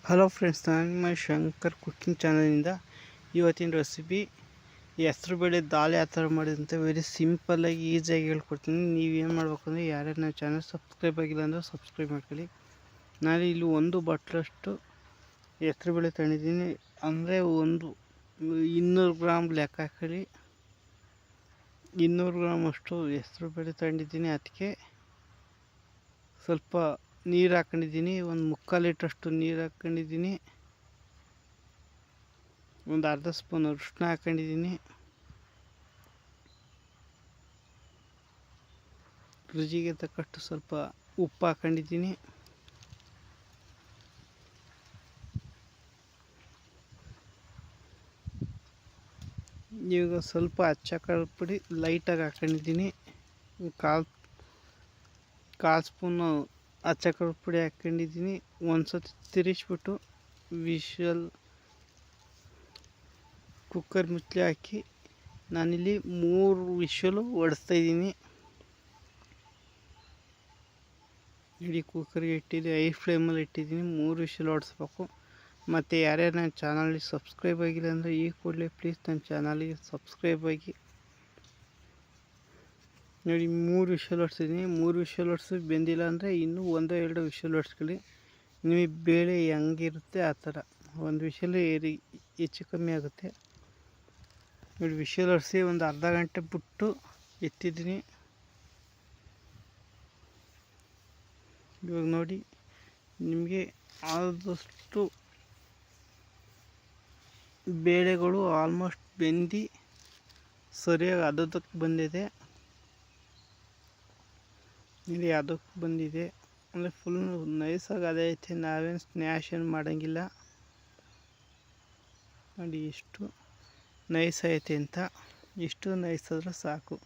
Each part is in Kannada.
ಹಲೋ ಫ್ರೆಂಡ್ಸ್, ನಾನು ನಿಮ್ಮ ಶಂಕರ್ ಕುಕ್ಕಿಂಗ್ ಚಾನಲಿಂದ ಇವತ್ತಿನ ರೆಸಿಪಿ ಹೆಸರುಬೇಳೆ ದಾಲ್ ಯಾವ ಥರ ಮಾಡಿದಂತೆ ವೆರಿ ಸಿಂಪಲ್ಲಾಗಿ ಈಸಿಯಾಗಿ ಹೇಳ್ಕೊಡ್ತೀನಿ. ನೀವೇನು ಮಾಡಬೇಕು ಅಂದರೆ ಯಾರ್ಯಾರು ನನ್ನ ಚಾನಲ್ ಸಬ್ಸ್ಕ್ರೈಬ್ ಆಗಿಲ್ಲ ಅಂದರೆ ಸಬ್ಸ್ಕ್ರೈಬ್ ಮಾಡ್ಕೊಳ್ಳಿ. ನಾನು ಇಲ್ಲಿ 1 ಬಟ್ಲಷ್ಟು ಹೆಸರುಬೇಳೆ ತಗೊಂಡಿದ್ದೀನಿ. ಅಂದರೆ 200 ಗ್ರಾಮ್ ಲೆಕ್ಕ ಹಾಕೊಳ್ಳಿ. 200 ಗ್ರಾಮ್ ಅಷ್ಟು ಹೆಸರುಬೇಳೆ ತಗೊಂಡಿದ್ದೀನಿ. ಅದಕ್ಕೆ ಸ್ವಲ್ಪ ನೀರು ಹಾಕೊಂಡಿದ್ದೀನಿ. 1/4 ಲೀಟ್ರಷ್ಟು ನೀರು ಹಾಕ್ಕೊಂಡಿದ್ದೀನಿ. ಒಂದು ಅರ್ಧ ಸ್ಪೂನ್ ಅರಿಶಿನ ಹಾಕ್ಕೊಂಡಿದ್ದೀನಿ. ರುಚಿಗೆ ತಕ್ಕಷ್ಟು ಸ್ವಲ್ಪ ಉಪ್ಪು ಹಾಕ್ಕೊಂಡಿದ್ದೀನಿ. ಇವಾಗ ಸ್ವಲ್ಪ ಅಚ್ಚ ಪುಡಿ ಲೈಟಾಗಿ ಹಾಕ್ಕೊಂಡಿದ್ದೀನಿ. ಕಾಲು ಸ್ಪೂನು ಅಚ್ಚ ಪುಡಿ ಹಾಕ್ಕೊಂಡಿದ್ದೀನಿ. ಒಂದು ಸತಿ ತಿರುಗಿಸ್ಬಿಟ್ಟು ಕುಕ್ಕರ್ ಮುಚ್ಚಳಿ ಹಾಕಿ ನಾನಿಲ್ಲಿ 3 ವಿಷಲು ಹೊಡೆಸ್ತಾಯಿದ್ದೀನಿ. ಇಡೀ ಕುಕ್ಕರ್ಗೆ ಇಟ್ಟಿದ್ದೆ, ಹೈ ಫ್ಲೇಮಲ್ಲಿ ಇಟ್ಟಿದ್ದೀನಿ. 3 ವಿಷಲ್ ಹೊಡೆಸ್ಬೇಕು. ಮತ್ತು ಯಾರ್ಯಾರು ನನ್ನ ಚಾನಲ್ಗೆ ಸಬ್ಸ್ಕ್ರೈಬ್ ಆಗಿಲ್ಲ ಅಂದರೆ ಈ ಕೂಡಲೇ ಪ್ಲೀಸ್ ನನ್ನ ಚಾನಲ್ಗೆ ಸಬ್ಸ್ಕ್ರೈಬ್ ಆಗಿ. ನೋಡಿ, 3 ವಿಷಲ್ ಹೊಡ್ಸಿದ್ದೀನಿ. 3 ವಿಷಲ್ ಹೊಡ್ಸಿ ಬೆಂದಿಲ್ಲ ಅಂದರೆ ಇನ್ನೂ 1-2 ವಿಷಲ್ ಹೊಡ್ಸ್ಕೊಳ್ಳಿ. ನಿಮಗೆ ಬೇಳೆ ಹೆಂಗಿರುತ್ತೆ ಆ ಥರ. 1 ವಿಷಲ್ ಹೆಚ್ಚು ಕಮ್ಮಿ ಆಗುತ್ತೆ. ನೋಡಿ, ವಿಷಲ್ ಹೊಡ್ಸಿ ಒಂದು ಅರ್ಧ ಗಂಟೆ ಬಿಟ್ಟು ಎತ್ತಿದ್ದೀನಿ. ಇವಾಗ ನೋಡಿ, ನಿಮಗೆ ಆದಷ್ಟು ಬೇಳೆಗಳು ಆಲ್ಮೋಸ್ಟ್ ಬೆಂದು ಸರಿಯಾಗಿ ಅದಕ್ಕೆ ಬಂದಿದೆ. ಇಲ್ಲಿ ಅದಕ್ಕೆ ಬಂದಿದೆ ಅಂದರೆ ಫುಲ್ ನೈಸಾಗಿ ಅದೇ ಐತೆ. ನಾವೇನು ಸ್ನ್ಯಾಶ್ ಏನು ಮಾಡೋಂಗಿಲ್ಲ. ನೋಡಿ ಎಷ್ಟು ನೈಸ್ ಐತೆ ಅಂತ. ಇಷ್ಟು ನೈಸ್ ಆದ್ರೆ ಸಾಕು.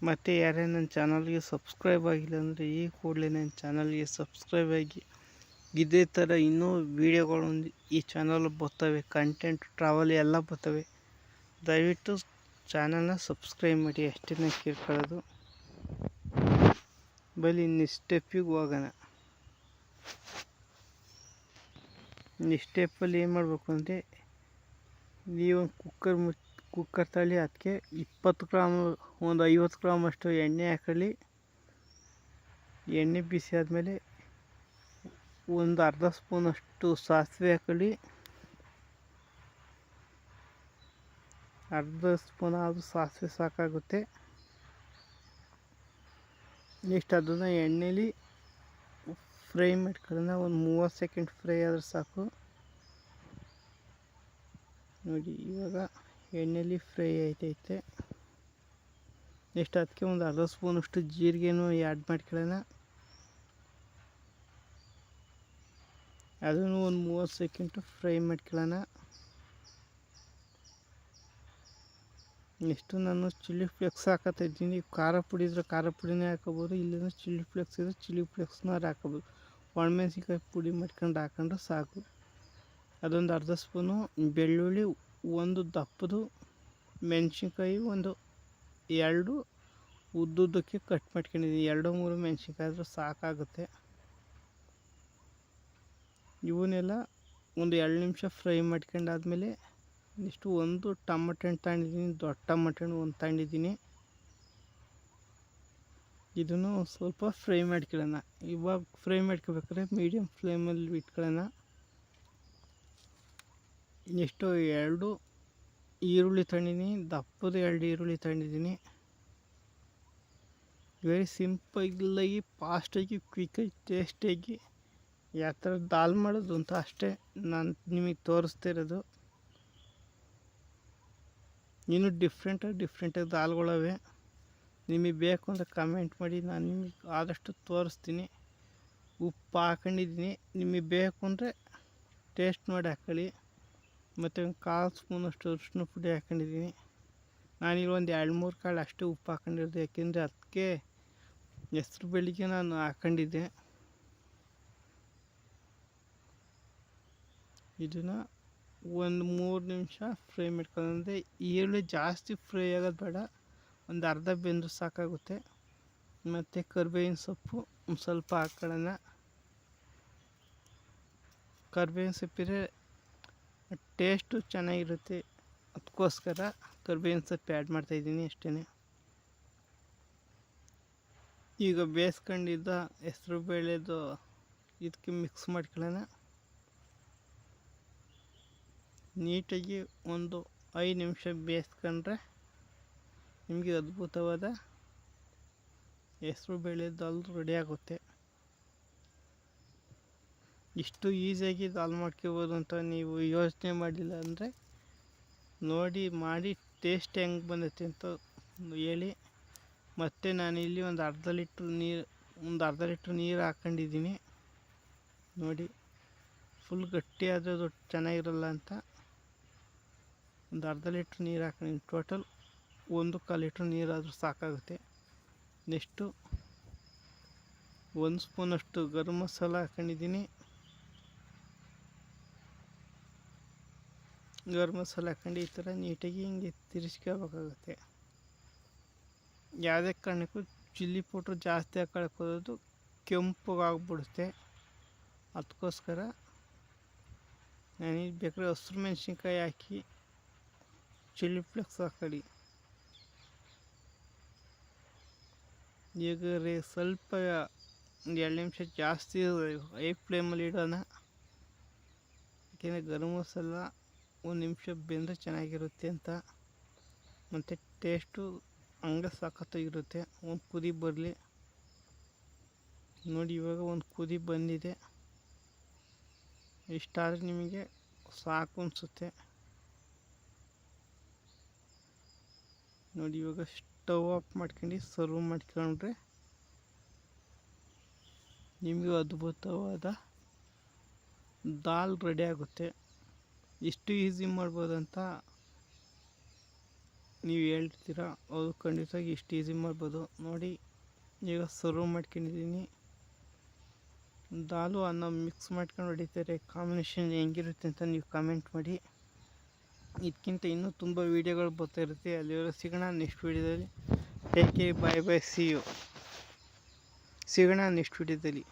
ಮತ್ತು ಯಾರೇ ನನ್ನ ಚಾನಲ್ಗೆ ಸಬ್ಸ್ಕ್ರೈಬ್ ಆಗಿಲ್ಲ ಅಂದರೆ ಈ ಕೂಡಲೇ ನನ್ನ ಚಾನಲ್ಗೆ ಸಬ್ಸ್ಕ್ರೈಬ್ ಆಗಿ. ಇದೇ ಥರ ಇನ್ನೂ ವೀಡಿಯೋಗಳು ಈ ಚಾನಲ್ ಬರ್ತವೆ. ಕಂಟೆಂಟ್, ಟ್ರಾವೆಲ್ ಎಲ್ಲ ಬರ್ತವೆ. ದಯವಿಟ್ಟು ಚಾನಲ್ನ ಸಬ್ಸ್ಕ್ರೈಬ್ ಮಾಡಿ, ಅಷ್ಟೇ ನಾನು ಕೇಳ್ಕೊಳ್ಳೋದು. ಬನ್ನಿ ನೆಕ್ಸ್ಟ್ ಸ್ಟೆಪ್ಪಿಗೆ ಹೋಗೋಣ. ನೆಕ್ಸ್ಟ್ ಸ್ಟೆಪ್ಪಲ್ಲಿ ಏನು ಮಾಡಬೇಕು ಅಂದರೆ, ನೀವು ಕುಕ್ಕರ್ ತಗೊಳ್ಳಿ. ಅದಕ್ಕೆ 20 ಗ್ರಾಮ್, ಒಂದು 50 ಗ್ರಾಮ್ ಅಷ್ಟು ಎಣ್ಣೆ ಹಾಕೊಳ್ಳಿ. ಎಣ್ಣೆ ಬಿಸಿ ಆದಮೇಲೆ ಒಂದು ಅರ್ಧ ಸ್ಪೂನಷ್ಟು ಸಾಸಿವೆ ಹಾಕೊಳ್ಳಿ. ಅರ್ಧ ಸ್ಪೂನ್ ಆದರೂ ಸಾಸಿವೆ ಸಾಕಾಗುತ್ತೆ. ನೆಕ್ಸ್ಟ್ ಅದನ್ನು ಎಣ್ಣೆಲಿ ಫ್ರೈ ಮಾಡ್ಕೊಳ್ಳೋಣ. ಒಂದು 30 ಸೆಕೆಂಡ್ ಫ್ರೈ ಆದರೆ ಸಾಕು. ನೋಡಿ, ಇವಾಗ ಎಣ್ಣೆಲಿ ಫ್ರೈ ಆಯ್ತೈತೆ. ನೆಕ್ಸ್ಟ್ ಅದಕ್ಕೆ ಒಂದು ಅರ್ಧ ಸ್ಪೂನಷ್ಟು ಜೀರಿಗೆನೂ ಆ್ಯಡ್ ಮಾಡ್ಕೊಳ್ಳೋಣ. ಅದನ್ನು ಒಂದು 30 ಸೆಕೆಂಡು ಫ್ರೈ ಮಾಡ್ಕೊಳ್ಳೋಣ. ನೆಕ್ಸ್ಟು ನಾನು ಚಿಲ್ಲಿ ಫ್ಲೇಕ್ಸ್ ಹಾಕತ್ತಿದ್ದೀನಿ. ಖಾರ ಪುಡಿ ಇದ್ದರೆ ಖಾರ ಪುಡಿನೇ ಹಾಕೋಬೋದು, ಇಲ್ಲಿಂದ ಚಿಲ್ಲಿ ಫ್ಲೇಕ್ಸ್ ಇದ್ದರೆ ಚಿಲ್ಲಿ ಫ್ಲೇಕ್ಸ್ನಾರು ಹಾಕೋಬೋದು. ಒಣಮೆಣ್ಸಿನ್ಕಾಯಿ ಪುಡಿ ಮಾಡ್ಕೊಂಡು ಹಾಕೊಂಡ್ರೆ ಸಾಕು. ಅದೊಂದು ಅರ್ಧ ಸ್ಪೂನು ಬೆಳ್ಳುಳ್ಳಿ, ಒಂದು ದಪ್ಪದು ಮೆಣಸಿನ್ಕಾಯಿ, ಒಂದು 2 ಉದ್ದುದ್ದಕ್ಕೆ ಕಟ್ ಮಾಡ್ಕೊಂಡಿದ್ದೀನಿ. 2-3 ಮೆಣಸಿನ್ಕಾಯಿ ಆದರೂ ಸಾಕಾಗುತ್ತೆ. ಇವನ್ನೆಲ್ಲ ಒಂದು 2 ನಿಮಿಷ ಫ್ರೈ ಮಾಡ್ಕೊಂಡಾದ್ಮೇಲೆ ನೆಕ್ಸ್ಟು ಒಂದು ಟಮಟೆ ಹಣ್ಣು ತಗೊಂಡಿದ್ದೀನಿ. ದೊಡ್ಡ ಟಮಟೆ ಹಣ್ಣು ಒಂದು ತಗೊಂಡಿದ್ದೀನಿ. ಇದನ್ನು ಸ್ವಲ್ಪ ಫ್ರೈ ಮಾಡ್ಕೊಳ್ಳೋಣ. ಇವಾಗ ಫ್ರೈ ಮಾಡ್ಕೋಬೇಕಾದ್ರೆ ಮೀಡಿಯಮ್ ಫ್ಲೇಮಲ್ಲಿ ಇಟ್ಕೊಳ್ಳೋಣ. ನೆಕ್ಸ್ಟು 2 ಈರುಳ್ಳಿ ತಗೊಂಡಿದ್ದೀನಿ. ದಪ್ಪದ 2 ಈರುಳ್ಳಿ ತಗೊಂಡಿದ್ದೀನಿ. ವೆರಿ ಸಿಂಪಲ್ಲಾಗಿ, ಫಾಸ್ಟಾಗಿ, ಕ್ವಿಕ್ಕಾಗಿ, ಟೇಸ್ಟಿಯಾಗಿ ಯಾವ ಥರ ದಾಲ್ ಮಾಡೋದು ಅಂತ ಅಷ್ಟೇ ನಾನು ನಿಮಗೆ ತೋರಿಸ್ತಿರೋದು. ಇನ್ನೂ ಡಿಫ್ರೆಂಟಾಗಿ ದಾಲ್ಗಳವೆ. ನಿಮಗೆ ಬೇಕು ಅಂತ ಕಮೆಂಟ್ ಮಾಡಿ, ನಾನು ನಿಮಗೆ ಆದಷ್ಟು ತೋರಿಸ್ತೀನಿ. ಉಪ್ಪು ಹಾಕೊಂಡಿದ್ದೀನಿ. ನಿಮಗೆ ಬೇಕು ಅಂದರೆ ಟೇಸ್ಟ್ ಮಾಡಿ ಹಾಕ್ಕೊಳ್ಳಿ. ಮತ್ತು ಒಂದು 1/4 ಸ್ಪೂನಷ್ಟು ಅರಿಶಿನ ಪುಡಿ ಹಾಕ್ಕೊಂಡಿದ್ದೀನಿ. ನಾನೀಗ ಒಂದು 2-3 ಕಾಳು ಅಷ್ಟೇ ಉಪ್ಪು ಹಾಕ್ಕೊಂಡಿರೋದು. ಯಾಕೆಂದರೆ ಅದಕ್ಕೆ ಹೆಸ್ರು ಬೇಳೆಗೆ ನಾನು ಹಾಕ್ಕೊಂಡಿದ್ದೆ. ಇದನ್ನು ಒಂದು 3 ನಿಮಿಷ ಫ್ರೈ ಮಾಡ್ಕೊಂಡ್ರೆ, ಈರುಳ್ಳಿ ಜಾಸ್ತಿ ಫ್ರೈ ಆಗೋದು ಬೇಡ, ಒಂದು ಅರ್ಧ ಬೆಂದು ಸಾಕಾಗುತ್ತೆ. ಮತ್ತು ಕರಿಬೇವಿನ ಸೊಪ್ಪು ಒಂದು ಸ್ವಲ್ಪ ಹಾಕ್ಕೊಳ್ಳೋಣ. ಕರ್ಬೇವಿನ ಸೊಪ್ಪಿದ್ರೆ ಟೇಸ್ಟು ಚೆನ್ನಾಗಿರುತ್ತೆ, ಅದಕ್ಕೋಸ್ಕರ ಕರ್ಬೇವಿನ ಸೊಪ್ಪು ಆ್ಯಡ್ ಮಾಡ್ತಾಯಿದ್ದೀನಿ ಅಷ್ಟೇ. ಈಗ ಬೇಯಿಸ್ಕೊಂಡಿದ್ದ ಹೆಸ್ರು ಬೇಳೆದು ಇದಕ್ಕೆ ಮಿಕ್ಸ್ ಮಾಡ್ಕೊಳ್ಳೋಣ. ನೀಟಾಗಿ ಒಂದು 5 ನಿಮಿಷ ಬೇಯಿಸ್ಕೊಂಡ್ರೆ ನಿಮಗೆ ಅದ್ಭುತವಾದ ಹೆಸ್ರು ಬೇಳೆ ದಾಲ್ ರೆಡಿ ಆಗುತ್ತೆ. ಇಷ್ಟು ಈಸಿಯಾಗಿ ದಾಲ್ ಮಾಡ್ಕೋಬೋದು ಅಂತ ನೀವು ಯೋಚನೆ ಮಾಡಿಲ್ಲ ಅಂದರೆ ನೋಡಿ ಮಾಡಿ ಟೇಸ್ಟ್ ಹೆಂಗೆ ಬಂದೈತೆ ಅಂತ ಹೇಳಿ. ಮತ್ತು ನಾನಿಲ್ಲಿ ಒಂದು ಅರ್ಧ ಲೀಟ್ರ್ ನೀರು ಹಾಕ್ಕೊಂಡಿದ್ದೀನಿ. ನೋಡಿ ಫುಲ್ ಗಟ್ಟಿ ಆದದ್ದು ಚೆನ್ನಾಗಿರಲ್ಲ ಅಂತ ಒಂದು ಅರ್ಧ ಲೀಟ್ರ್ ನೀರು ಹಾಕೊಂಡಿದ್ದೀನಿ. ಟೋಟಲ್ 1/4 ಲೀಟ್ರ್ ನೀರಾದರೂ ಸಾಕಾಗುತ್ತೆ. ನೆಕ್ಸ್ಟು 1 ಸ್ಪೂನಷ್ಟು ಗರಂ ಮಸಾಲ ಹಾಕ್ಕೊಂಡಿದ್ದೀನಿ. ಗರಂ ಮಸಾಲ ಹಾಕ್ಕೊಂಡು ಈ ಥರ ನೀಟಾಗಿ ಹಿಂಗೆ ತಿರ್ಸ್ಕೋಬೇಕಾಗುತ್ತೆ. ಯಾವುದೇ ಕಾರಣಕ್ಕೂ ಚಿಲ್ಲಿ ಪೌಡ್ರ್ ಜಾಸ್ತಿ ಹಾಕೊಳ್ಳೋದು ಕೆಂಪಗಾಗ್ಬಿಡುತ್ತೆ. ಅದಕ್ಕೋಸ್ಕರ ನಾನೀಗ ಬೇಕಾದ್ರೆ ಹಸಿರು ಮೆಣಸಿನ್ಕಾಯಿ ಹಾಕಿ ಚಿಲ್ಲಿ ಫ್ಲೇಕ್ಸ್ ಹಾಕೊಳ್ಳಿ. ಈಗ ಸ್ವಲ್ಪ 2 ನಿಮಿಷ ಜಾಸ್ತಿ ಹೈ ಫ್ಲೇಮಲ್ಲಿ ಇಡೋಣ. ಯಾಕೆಂದರೆ ಗರಂ ಮಸಾಲ 1 ನಿಮಿಷ ಬೆಂದರೆ ಚೆನ್ನಾಗಿರುತ್ತೆ ಅಂತ. ಮತ್ತು ಟೇಸ್ಟು ಹಂಗೆ ಸಖತ್ತಾಗಿರುತ್ತೆ. ಒಂದು ಕುದಿ ಬರಲಿ. ನೋಡಿ ಇವಾಗ ಒಂದು ಕುದಿ ಬಂದಿದೆ. ಇಷ್ಟಾದರೆ ನಿಮಗೆ ಸಾಕು ಅನಿಸುತ್ತೆ. ನೋಡಿ ಇವಾಗ ಸ್ಟವ್ ಆಫ್ ಮಾಡ್ಕೊಂಡು ಸರ್ವ್ ಮಾಡ್ಕೊಂಡ್ರೆ ನಿಮಗೆ ಅದ್ಭುತವಾದ ದಾಲ್ ರೆಡಿ ಆಗುತ್ತೆ. ಎಷ್ಟು ಈಸಿ ಮಾಡ್ಬೋದಂತ ನೀವು ಹೇಳ್ತೀರಾ, ಅದು ಖಂಡಿತವಾಗಿ ಇಷ್ಟು ಈಸಿ ಮಾಡ್ಬೋದು. ನೋಡಿ ಈಗ ಸರ್ವ್ ಮಾಡ್ಕೊಂಡಿದ್ದೀನಿ. ದಾಲು ಅನ್ನ ಮಿಕ್ಸ್ ಮಾಡ್ಕೊಂಡು ಹೊಡಿತಾರೆ. ಕಾಂಬಿನೇಷನ್ ಹೆಂಗಿರುತ್ತೆ ಅಂತ ನೀವು ಕಮೆಂಟ್ ಮಾಡಿ. ಇದಕ್ಕಿಂತ ಇನ್ನೂ ತುಂಬ ವೀಡಿಯೋಗಳು ಬರ್ತಾ ಇರುತ್ತೆ. ಅಲ್ಲಿವರೆಗೂ ಸಿಗೋಣ ನೆಕ್ಸ್ಟ್ ವೀಡಿಯೋದಲ್ಲಿ. Take care, bye bye, see you. ಸಿಗೋಣ ನೆಕ್ಸ್ಟ್ ವೀಡಿಯೋದಲ್ಲಿ.